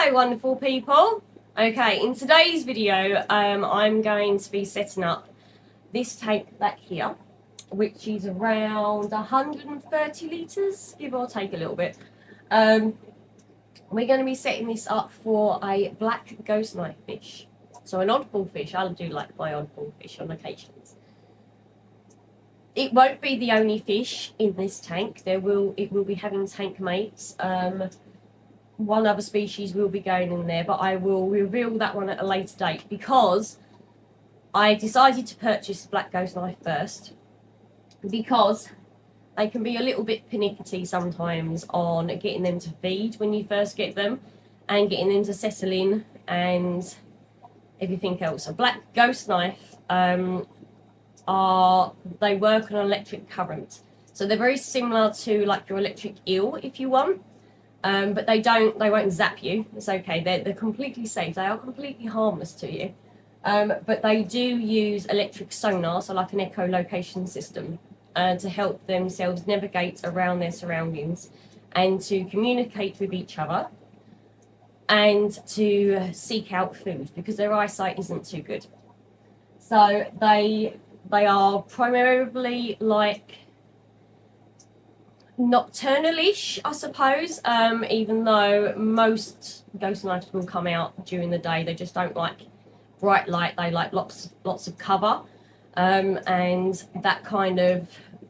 Hello wonderful people. Okay, in today's video I'm going to be setting up this tank back here, which is around 130 litres, give or take a little bit. We're going to be setting this up for a black ghost knife fish. So an oddball fish. I do like my oddball fish on occasions. It won't be the only fish in this tank. It will be having tank mates. One other species will be going in there, but I will reveal that one at a later date because I decided to purchase black ghost knife first because they can be a little bit pernickety sometimes on getting them to feed when you first get them and getting them to settle in and everything else. A black ghost knife they work on electric current, so they're very similar to like your electric eel if you want. But they won't zap you. It's okay. They're completely safe. They are completely harmless to you. But they do use electric sonar, so like an echolocation system, to help themselves navigate around their surroundings and to communicate with each other and to seek out food because their eyesight isn't too good. So they are primarily like nocturnal-ish, I suppose, even though most ghost knives will come out during the day. They just don't like bright light. They like lots of cover, and that kind of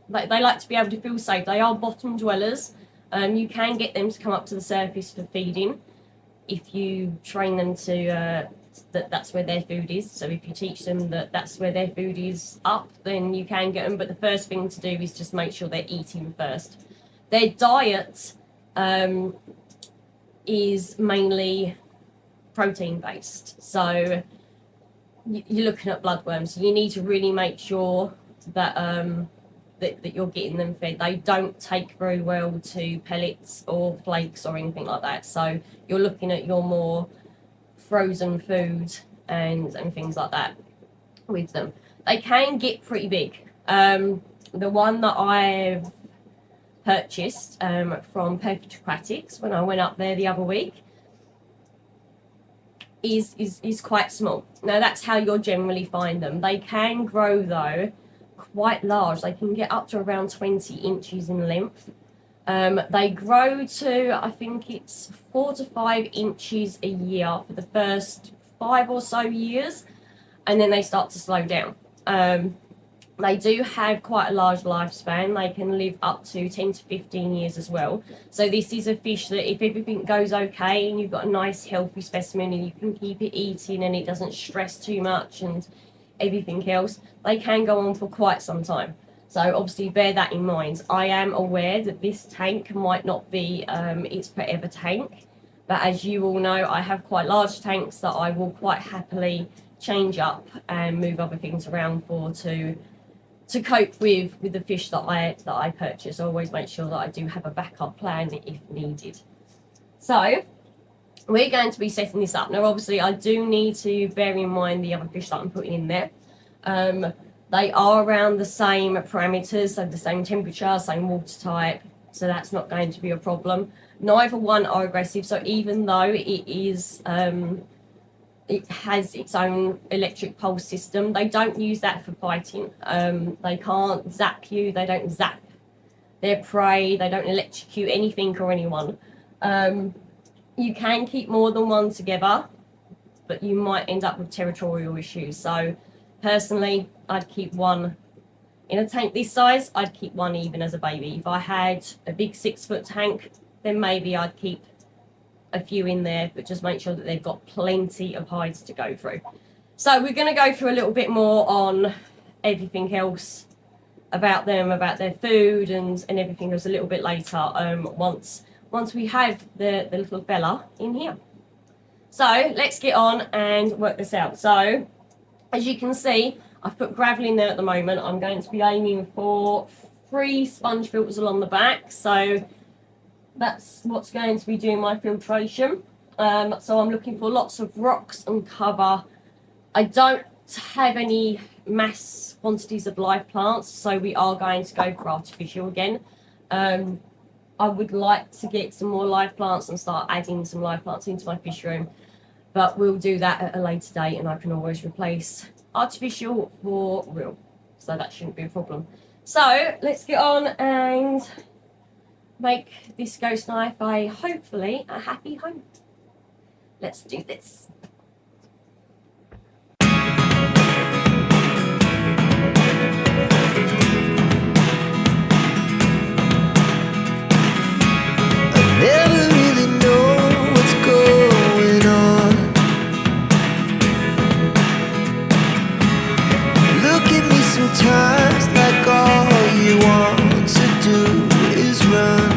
they like to be able to feel safe. They are bottom dwellers. You can get them to come up to the surface for feeding if you train them to that's where their food is. So if you teach them that that's where their food is up, then you can get them. But the first thing to do is just make sure they're eating first. Their diet is mainly protein based. So you're looking at bloodworms. So you need to really make sure that that you're getting them fed. They don't take very well to pellets or flakes or anything like that. So you're looking at your more frozen food and things like that with them. They can get pretty big. The one that I've purchased from Perfect Aquatics when I went up there the other week is quite small. Now that's how you'll generally find them. They can grow though quite large. They can get up to around 20 inches in length. They grow to, I think it's 4 to 5 inches a year for the first 5 or so years, and then they start to slow down. They do have quite a large lifespan. They can live up to 10 to 15 years as well. So this is a fish that if everything goes okay and you've got a nice healthy specimen and you can keep it eating and it doesn't stress too much and everything else, they can go on for quite some time. So obviously bear that in mind. I am aware that this tank might not be its forever tank, but as you all know, I have quite large tanks that I will quite happily change up and move other things around for to cope with the fish that I purchase. I always make sure that I do have a backup plan if needed. So we're going to be setting this up. Now obviously I do need to bear in mind the other fish that I'm putting in there. They are around the same parameters, so the same temperature, same water type, so that's not going to be a problem. Neither one are aggressive, so even though it has its own electric pulse system, they don't use that for fighting. They can't zap you, they don't zap their prey, they don't electrocute anything or anyone. You can keep more than one together, but you might end up with territorial issues. So personally, I'd keep one in a tank this size. I'd keep one even as a baby. If I had a big 6-foot tank, then maybe I'd keep a few in there, but just make sure that they've got plenty of hides to go through. So we're going to go through a little bit more on everything else about them, about their food and everything else a little bit later, once we have the little fella in here. So let's get on and work this out. So as you can see, I've put gravel in there at the moment. I'm going to be aiming for 3 sponge filters along the back. So that's what's going to be doing my filtration. So I'm looking for lots of rocks and cover. I don't have any mass quantities of live plants, so we are going to go for artificial again. I would like to get some more live plants and start adding some live plants into my fish room, but we'll do that at a later date, and I can always replace artificial for real, so that shouldn't be a problem. So let's get on and make this ghost knife hopefully a happy home. Let's do this. Never really know what's going on. Look at me sometimes like all you want to do is run.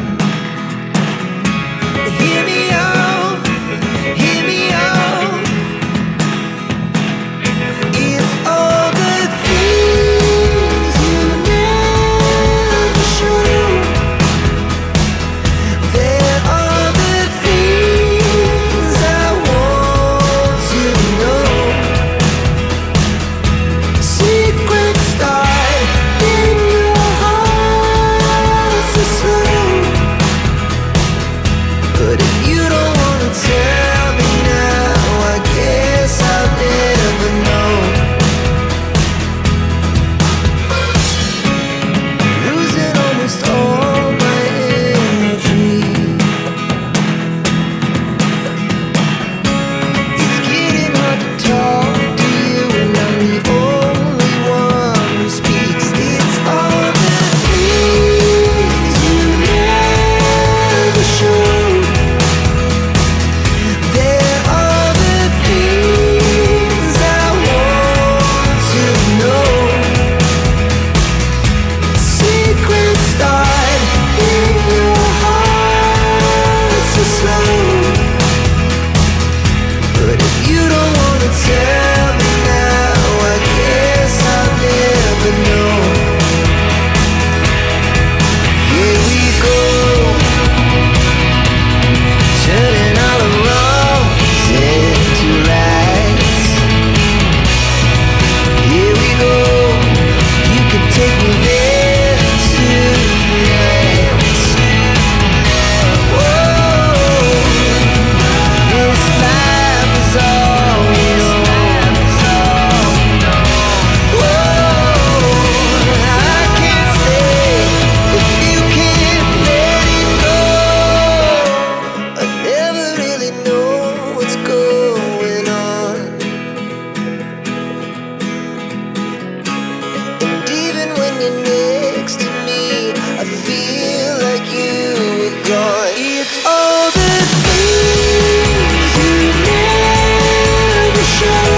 Hear me out, hear me out. It's all the things you never show. There are the things I want to know. Secrets start in your heart so slow. But if you don't wanna tell me now, I guess I'll never know. Losing almost all my energy. It's getting hard to talk to you, and I'm the only one who speaks. It's all the things you never show. There are the things I want to know. Secrets start in your heart so slow. But if you don't wanna tell me now, I guess I'll never know. Here we go, turning all the wrongs into rights. Here we go, you can take me there tonight. Whoa, this life is all we know. Whoa, I can't stay if you can't let it go. I never really know what's going on. And even when you're next to me, I feel like you were gone. It's all the things you never show.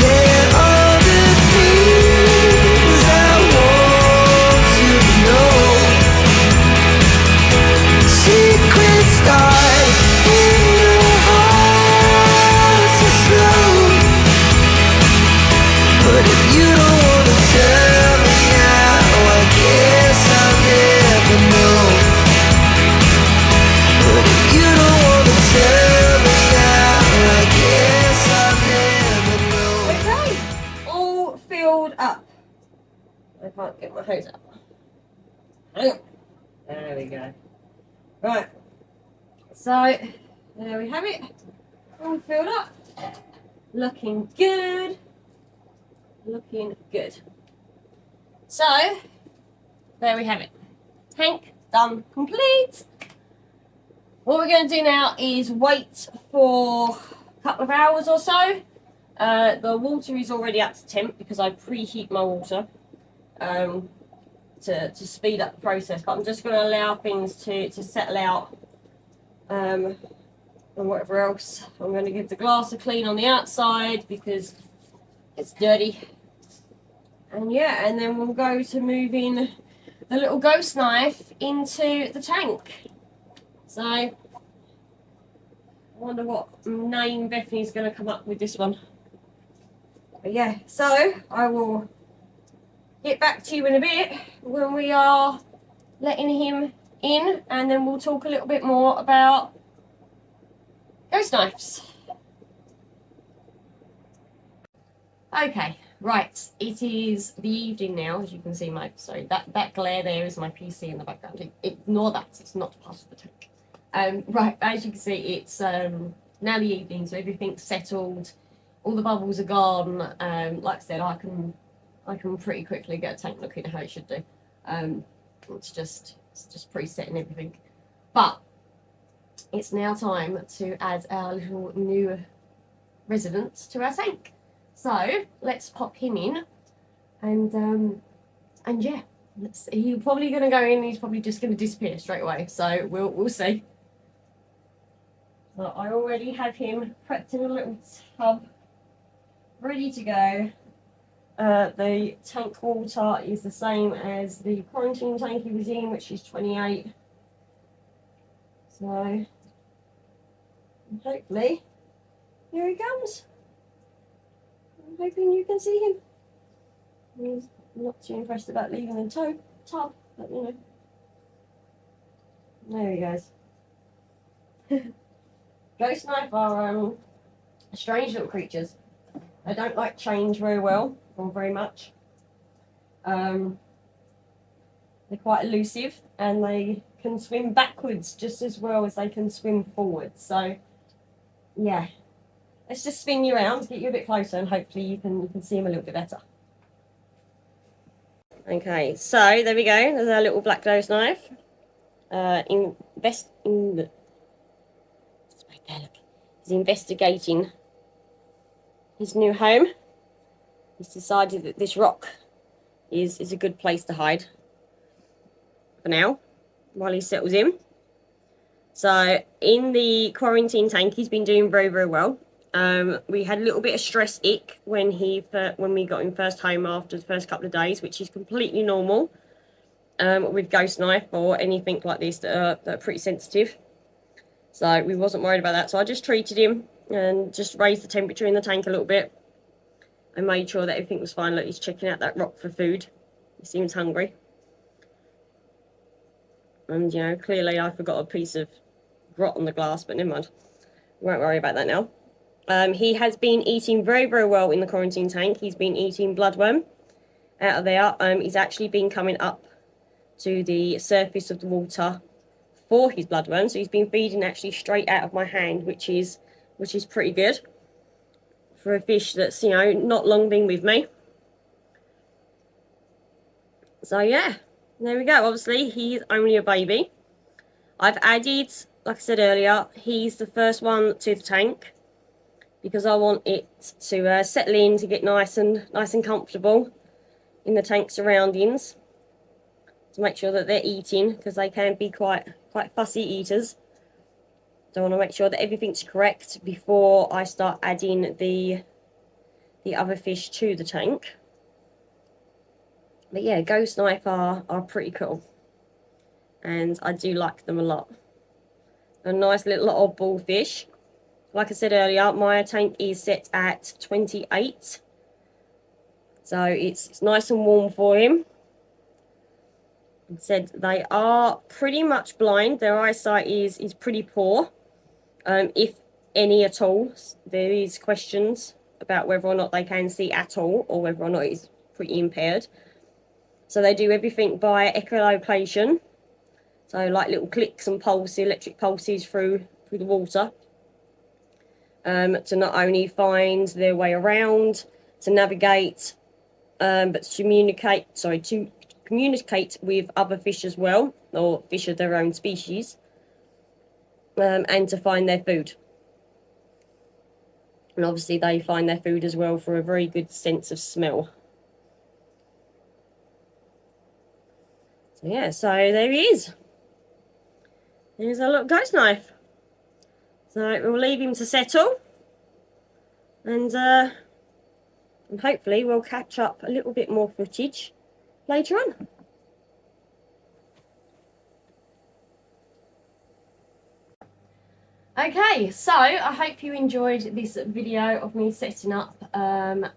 There are the things I want to know. Secrets start in your heart so slow. But if you don't wanna tell me now, I guess I'll never know. But if you don't wanna tell me now, I guess I'll never know. Okay, all filled up. I can't get my hose up. Hang on. There we go. Right. So, there we have it. All filled up. Looking good. Looking good. So, there we have it. Tank done, complete. What we're going to do now is wait for a couple of hours or so. The water is already up to temp because I preheat my water to speed up the process. But I'm just going to allow things to settle out and whatever else. I'm going to give the glass a clean on the outside because it's dirty. And yeah, and then we'll go to moving the little ghost knife into the tank. So, I wonder what name Bethany's going to come up with this one. But yeah, so I will get back to you in a bit when we are letting him in, and then we'll talk a little bit more about ghost knives. Okay, Right, it is the evening now, as you can see. That glare there is my PC in the background. Ignore that; it's not part of the tank. Right, as you can see, it's now the evening, so everything's settled. All the bubbles are gone. Like I said, I can pretty quickly get a tank looking how it should do. It's just preset and everything. But it's now time to add our little new resident to our tank. So let's pop him in, and yeah, he's probably going to go in. He's probably just going to disappear straight away. So we'll see. So I already have him prepped in a little tub, ready to go. The tank water is the same as the quarantine tank he was in, which is 28. So hopefully, here he comes. I'm hoping you can see him. He's not too impressed about leaving the tub, but you know. There he goes. Ghost knife are strange little creatures. They don't like change very well, or very much. They're quite elusive, and they can swim backwards just as well as they can swim forwards. So, yeah. Let's just spin you around, get you a bit closer, and hopefully you can see him a little bit better. Okay, so there we go. There's our little black ghost knife. He's investigating his new home. He's decided that this rock is a good place to hide for now, while he settles in. So in the quarantine tank, he's been doing very, very well. We had a little bit of stress ick when we got him first home after the first couple of days, which is completely normal with ghost knife or anything like this that are pretty sensitive. So we wasn't worried about that. So I just treated him and just raised the temperature in the tank a little bit and made sure that everything was fine. Look, he's checking out that rock for food. He seems hungry. And, you know, clearly I forgot a piece of grot on the glass, but never mind. We won't worry about that now. He has been eating very, very well in the quarantine tank. He's been eating bloodworm out of there. He's actually been coming up to the surface of the water for his bloodworm. So he's been feeding actually straight out of my hand, which is pretty good for a fish that's, you know, not long been with me. So yeah, there we go. Obviously, he's only a baby. I've added, like I said earlier, he's the first one to the tank because I want it to settle in, to get nice and comfortable in the tank surroundings, to make sure that they're eating, because they can be quite fussy eaters. So I want to make sure that everything's correct before I start adding the other fish to the tank. But yeah, ghost knife are pretty cool, and I do like them a lot. A nice little oddball fish. Like I said earlier, my tank is set at 28, so it's nice and warm for him. Like I said, they are pretty much blind. Their eyesight is pretty poor, if any at all. There is questions about whether or not they can see at all, or whether or not it's pretty impaired. So they do everything by echolocation. So like little clicks and pulses, electric pulses through the water, to not only find their way around, to navigate, but to communicate with other fish as well, or fish of their own species, and to find their food. And obviously they find their food as well for a very good sense of smell. So yeah, so there he is. There's a little ghost knife. So we'll leave him to settle, and hopefully we'll catch up a little bit more footage later on. Okay, so I hope you enjoyed this video of me setting up. I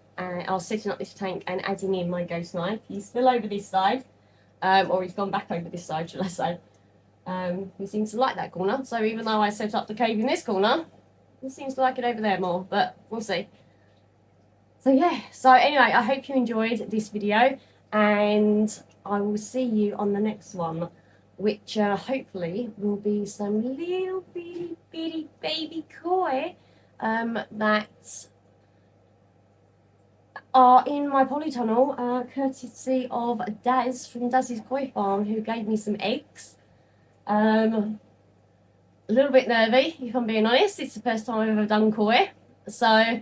was setting up this tank and adding in my ghost knife. He's still over this side, or he's gone back over this side, shall I say. He seems to like that corner, so even though I set up the cave in this corner, he seems to like it over there more, but we'll see. So yeah, so anyway, I hope you enjoyed this video, and I will see you on the next one, which hopefully will be some little bitty baby koi that are in my polytunnel, courtesy of Daz from Daz's Koi Farm, who gave me some eggs. A little bit nervy, if I'm being honest. It's the first time I've ever done koi, so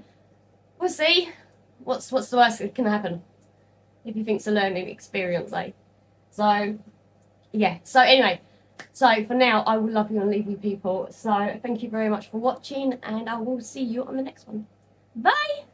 we'll see. What's the worst that can happen? If you think it's a learning experience, eh? So yeah. So anyway, so for now, I will love you and leave you people. So thank you very much for watching, and I will see you on the next one. Bye.